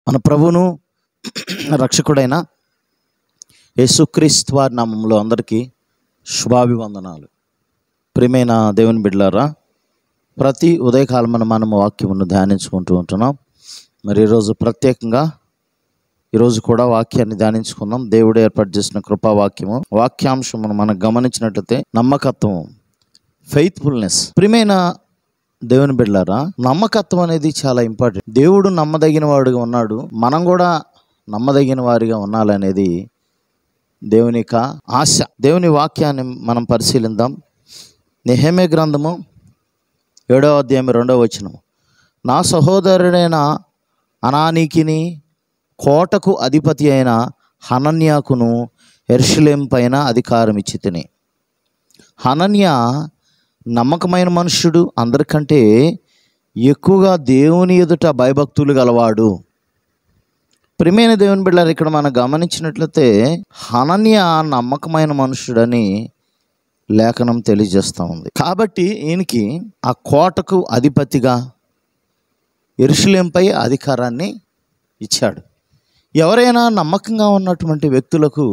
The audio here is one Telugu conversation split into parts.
మన ప్రభువును రక్షకుడైన యేసుక్రీస్తు వారి నామములో అందరికీ శుభాభివందనాలు. ప్రియమైన దేవుని బిడ్డలారా, ప్రతి ఉదయకాలమున మనము వాక్యమును ధ్యానించుకుంటూ ఉంటున్నాం. మరి ఈరోజు ప్రత్యేకంగా ఈరోజు కూడా వాక్యాన్ని ధ్యానించుకుందాం. దేవుడు ఏర్పాటు చేసిన కృపావాక్యము, వాక్యాంశమును మనం గమనించినట్లయితే నమ్మకత్వం, ఫెయిత్ఫుల్నెస్. ప్రియమైన దేవుని బిడ్డలారా, నమ్మకత్వం అనేది చాలా ఇంపార్టెంట్. దేవుడు నమ్మదగిన వాడుగా ఉన్నాడు, మనం కూడా నమ్మదగిన వారిగా ఉండాలనేది దేవుని యొక్క ఆశ. దేవుని వాక్యాన్ని మనం పరిశీలిద్దాం. నెహెమ్యా గ్రంథము 7వ అధ్యాయం 2వ వచనం. నా సహోదరుడైన అనానీకిని కోటకు అధిపతి అయిన హనన్యాకును యెరూషలేము పైన అధికారం ఇచ్చి తిని. హనన్య నమ్మకమైన మనుష్యుడు, అందరికంటే ఎక్కువగా దేవుని ఎదుట భయభక్తులు గలవాడు. ప్రియమైన దేవుని బిడ్డలారా, ఇక్కడ మనం గమనించినట్లయితే హనన్య నమ్మకమైన మనుష్యుడని లేఖనం తెలియజేస్తూ ఉంది. కాబట్టి ఈయనకి ఆ కోటకు అధిపతిగా యెరూషలేముపై అధికారాన్ని ఇచ్చాడు. ఎవరైనా నమ్మకంగా ఉన్నటువంటి వ్యక్తులకు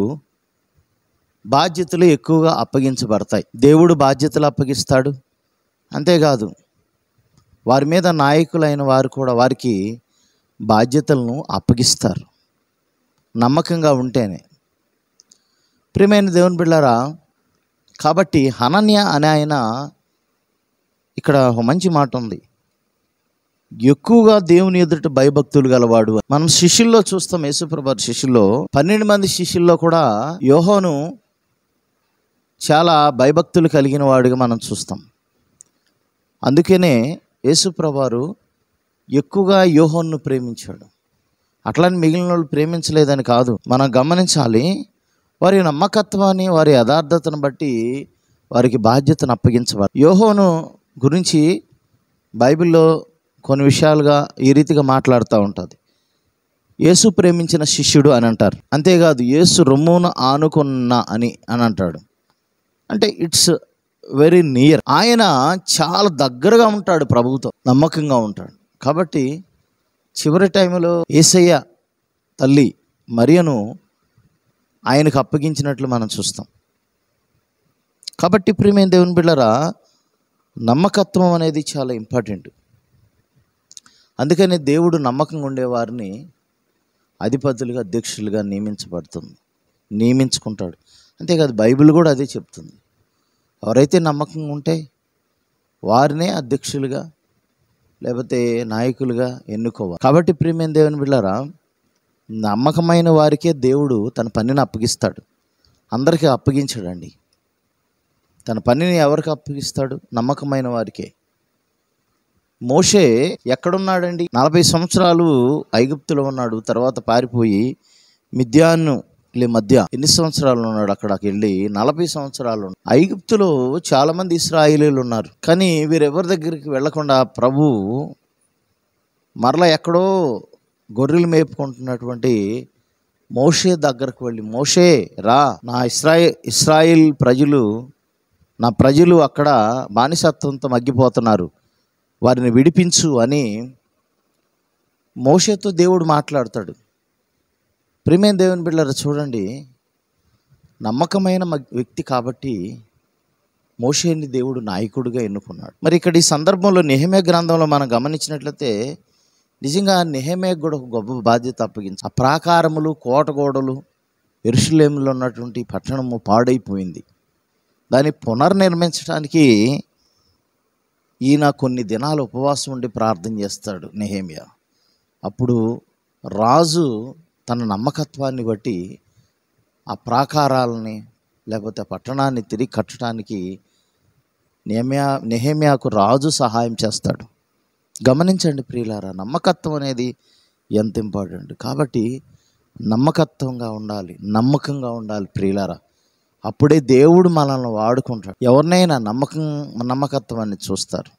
బాధ్యతలు ఎక్కువగా అప్పగించబడతాయి. దేవుడు బాధ్యతలు అప్పగిస్తాడు. అంతేకాదు, వారి మీద నాయకులైన వారు కూడా వారికి బాధ్యతలను అప్పగిస్తారు, నమ్మకంగా ఉంటేనే. ప్రియమైన దేవుని బిడ్డలారా, కాబట్టి హనన్య అనే ఆయన, ఇక్కడ ఒక మంచి మాట ఉంది, ఎక్కువగా దేవుని ఎదుట భయభక్తులు గలవాడు. మనం శిష్యుల్లో చూస్తాం, యేసుప్రభు శిష్యుల్లో 12 మంది శిష్యుల్లో కూడా యోహాను చాలా భయభక్తులు కలిగిన వాడిగా మనం చూస్తాం. అందుకనే యేసుప్రభు ఎక్కువగా యోహానును ప్రేమించాడు. అట్లని మిగిలిన వాళ్ళు ప్రేమించలేదని కాదు, మనం గమనించాలి. వారి నమ్మకత్వాన్ని, వారి యథార్థతను బట్టి వారికి బాధ్యతను అప్పగించబడాలి. యోహాను గురించి బైబిల్లో కొన్ని విషయాలుగా ఈ రీతిగా మాట్లాడుతూ ఉంటుంది. యేసు ప్రేమించిన శిష్యుడు అని అంటారు. అంతేకాదు, యేసు రొమ్మున ఆనుకున్న అని అంటాడు. అంటే ఇట్స్ వెరీ నియర్. ఆయన చాలా దగ్గరగా ఉంటాడు ప్రభువుతో, నమ్మకంగా ఉంటాడు. కాబట్టి చివరి టైంలో యేసయ్య తల్లి మరియను ఆయనకు అప్పగించినట్లు మనం చూస్తాం. కాబట్టి ప్రియమైన దేవుని బిడ్డలారా, నమ్మకత్వం అనేది చాలా ఇంపార్టెంట్. అందుకని దేవుడు నమ్మకంగా ఉండేవారిని అధిపతులుగా, అధ్యక్షులుగా నియమించుకుంటాడు. అంతేకాదు, బైబిల్ కూడా అదే చెప్తుంది. ఎవరైతే నమ్మకంగా ఉంటే వారినే అధ్యక్షులుగా లేకపోతే నాయకులుగా ఎన్నుకోవాలి. కాబట్టి ప్రియమైన దేవుని బిడ్డలారా, నమ్మకమైన వారికే దేవుడు తన పనిని అప్పగిస్తాడు. అందరికీ అప్పగించడండి. తన పనిని ఎవరికి అప్పగిస్తాడు? నమ్మకమైన వారికే. మోషే ఎక్కడున్నాడండి? 40 సంవత్సరాలు ఐగుప్తులో ఉన్నాడు. తర్వాత పారిపోయి మిద్యాను మధ్య ఎన్ని సంవత్సరాలు ఉన్నాడు? అక్కడికి వెళ్ళి 40 సంవత్సరాలు. ఐగుప్తులో చాలామంది ఇశ్రాయేలీయులు ఉన్నారు. కానీ వీరెవరి దగ్గరికి వెళ్లకుండా ప్రభు మరలా ఎక్కడో గొర్రెలు మేపుకుంటున్నటువంటి మోషే దగ్గరకు వెళ్ళి, మోషే రా, నా ఇశ్రాయేల్ ప్రజలు, నా ప్రజలు అక్కడ బానిసత్వంతో మగ్గిపోతున్నారు, వారిని విడిపించు అని మోషేతో దేవుడు మాట్లాడతాడు. ప్రియమైన దేవుని బిడ్డలారా, చూడండి, నమ్మకమైన వ్యక్తి కాబట్టి మోషేని దేవుడు నాయకుడిగా ఎన్నుకున్నాడు. మరి ఇక్కడ ఈ సందర్భంలో నెహెమ్యా గ్రంథంలో మనం గమనించినట్లయితే నిజంగా నెహెమ్యాకు కూడా ఒక గొప్ప బాధ్యత అప్పగించి, ఆ ప్రాకారములు, కోటగోడలు, యెరూషలేములో ఉన్నటువంటి పట్టణము పాడైపోయింది. దాన్ని పునర్నిర్మించడానికి ఈయన కొన్ని దినాలు ఉపవాసం ఉండి ప్రార్థన చేస్తాడు నెహెమ్యా. అప్పుడు రాజు తన నమ్మకత్వాన్ని బట్టి ఆ ప్రాకారాలని లేకపోతే పట్టణాన్ని తిరిగి కట్టడానికి నెహెమ్యాకు రాజు సహాయం చేస్తాడు. గమనించండి ప్రియులారా, నమ్మకత్వం అనేది ఎంత ఇంపార్టెంట్. కాబట్టి నమ్మకత్వంగా ఉండాలి, నమ్మకంగా ఉండాలి ప్రియులారా. అప్పుడే దేవుడు మనల్ని వాడుకుంటాడు. ఎవరినైనా నమ్మకత్వాన్ని చూస్తారు.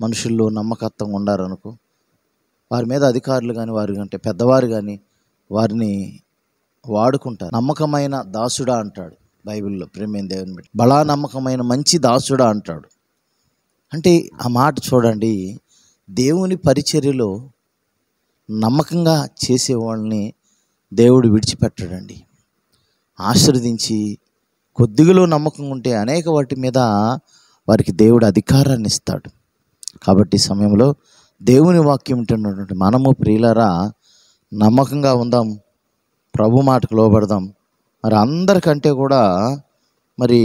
మనుషుల్లో నమ్మకత్వం ఉండారనుకో, వారి మీద అధికారులు కానీ, వారి కంటే పెద్దవారు కానీ వారిని వాడుకుంటారు. నమ్మకమైన దాసుడా అంటాడు బైబిల్లో. ప్రియమైన దేవుని బిడ్డ, బలా నమ్మకమైన మంచి దాసుడా అంటాడు. అంటే ఆ మాట చూడండి, దేవుని పరిచర్యలో నమ్మకంగా చేసేవాళ్ళని దేవుడు విడిచిపెట్టడండి. ఆశీర్వదించి కొద్దిగలో నమ్మకం ఉంటే అనేక వాటి మీద వారికి దేవుడు అధికారాన్ని ఇస్తాడు. కాబట్టి ఈ సమయంలో దేవుని వాక్యం వింటున్నటువంటి మనము ప్రియులారా నమ్మకంగా ఉందాం, ప్రభు మాటకు లోబడదాం. మరి అందరికంటే కూడా మరి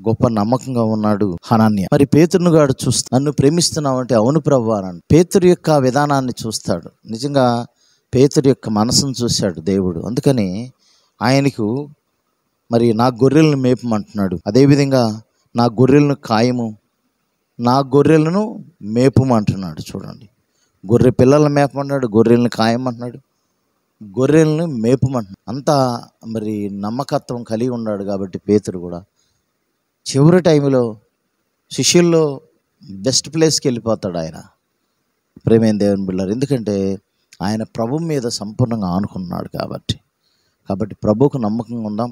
గొప్ప నమ్మకంగా ఉన్నాడు హనన్య. మరి పేతురును గాడు నన్ను ప్రేమిస్తున్నావు అంటే అవును ప్రభు అన్నాడు. పేతురు యొక్క విధానాన్ని చూస్తాడు. నిజంగా పేతురు యొక్క మనసును చూశాడు దేవుడు. అందుకని ఆయనకు మరి నా గొర్రెలను మేపమంటున్నాడు. అదేవిధంగా నా గొర్రెలను కాయము, నా గొర్రెలను మేపమంటున్నాడు. చూడండి, గొర్రె పిల్లలను మేపమంటున్నాడు, గొర్రెలను కాయమంటున్నాడు, గొర్రెలను మేపమంటున్నాడు. అంతా మరి నమ్మకత్వం కలిగి ఉన్నాడు. కాబట్టి పేతురు కూడా చివరి టైంలో శిష్యుల్లో బెస్ట్ ప్లేస్కి వెళ్ళిపోతాడు ఆయన, ప్రేమైన దేవుని బిడ్డలారా. ఎందుకంటే ఆయన ప్రభు మీద సంపూర్ణంగా ఆనుకున్నాడు. కాబట్టి ప్రభువుకు నమ్మకంగా ఉందాం.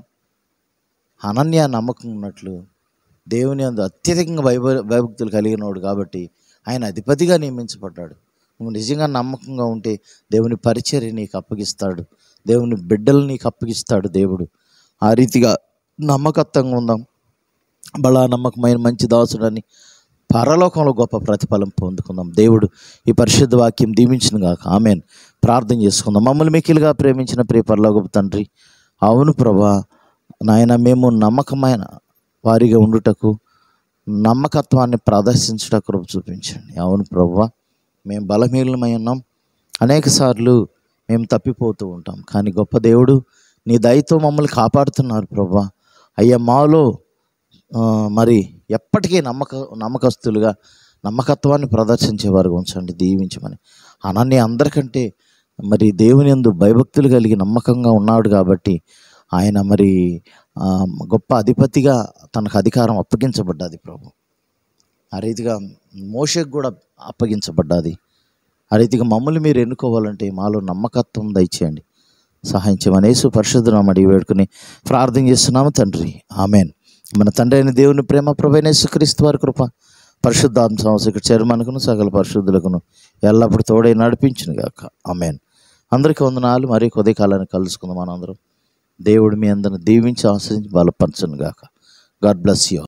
అనన్య నమ్మకం ఉన్నట్లు దేవుని అందు అత్యధికంగా భయభక్తులు కలిగినవాడు కాబట్టి ఆయన అధిపతిగా నియమించబడ్డాడు. నువ్వు నిజంగా నమ్మకంగా ఉంటే దేవుని పరిచర్య నీకు అప్పగిస్తాడు, దేవుని బిడ్డలు నీకు అప్పగిస్తాడు దేవుడు. ఆ రీతిగా నమ్మకత్వంగా ఉందాం. బలా నమ్మకమైన మంచి దాసుడని పరలోకంలో గొప్ప ప్రతిఫలం పొందుకుందాం. దేవుడు ఈ పరిశుద్ధ వాక్యం దీవించిన గాక. ఆమెన్. ప్రార్థన చేసుకుందాం. మమ్మల్ని మిక్కిలిగా ప్రేమించిన ప్రియ పరలోకపు తండ్రి, అవును ప్రభా నాయన, మేము నమ్మకమైన వారిగా ఉండుటకు, నమ్మకత్వాన్ని ప్రదర్శించుటకు కృప చూపించండి. అవును ప్రభువా, మేము బలహీనమై ఉన్నాం, అనేక సార్లు మేము తప్పిపోతూ ఉంటాం. కానీ గొప్ప దేవుడు నీ దయతో మమ్మల్ని కాపాడుతున్నారు ప్రభువా. అయ్యా, మాలో మరి ఎప్పటికీ నమ్మకస్తులుగా నమ్మకత్వాన్ని ప్రదర్శించేవారుగా ఉంచండి, దీవించమని. అనన్య అందరికంటే మరి దేవుని యందు భయభక్తులు కలిగి నమ్మకంగా ఉన్నాడు కాబట్టి ఆయన మరి గొప్ప అధిపతిగా తనకు అధికారం అప్పగించబడ్డది ప్రభు. ఆ రీతిగా మోషేకు కూడా అప్పగించబడ్డది. ఆ రీతిగా మమ్మల్ని మీరు ఎన్నుకోవాలంటే మాలో నమ్మకత్వం దయచేయండి, సహాయం చేయమని యేసు పరిశుద్ధ నామమున అడిగి వేడుకొని ప్రార్థన చేస్తున్నాము తండ్రి. ఆమెన్. మన తండ్రి అయిన దేవుని ప్రేమ, ప్రభువైన యేసుక్రీస్తు వారి కృప, పరిశుద్ధాత్మ సంవత్సర చర్మనుకును సకల పరిశుద్ధులకును ఎల్లప్పుడూ తోడై నడిపించును గాక. ఆమెన్. అందరికీ వందనాలు. మరి కొద్ది కాలాన్ని కలుసుకుందాం మనందరం. దేవుడు మీ అందరిని దీవించి ఆశ్రయించి బలపరచును గాక. God bless you.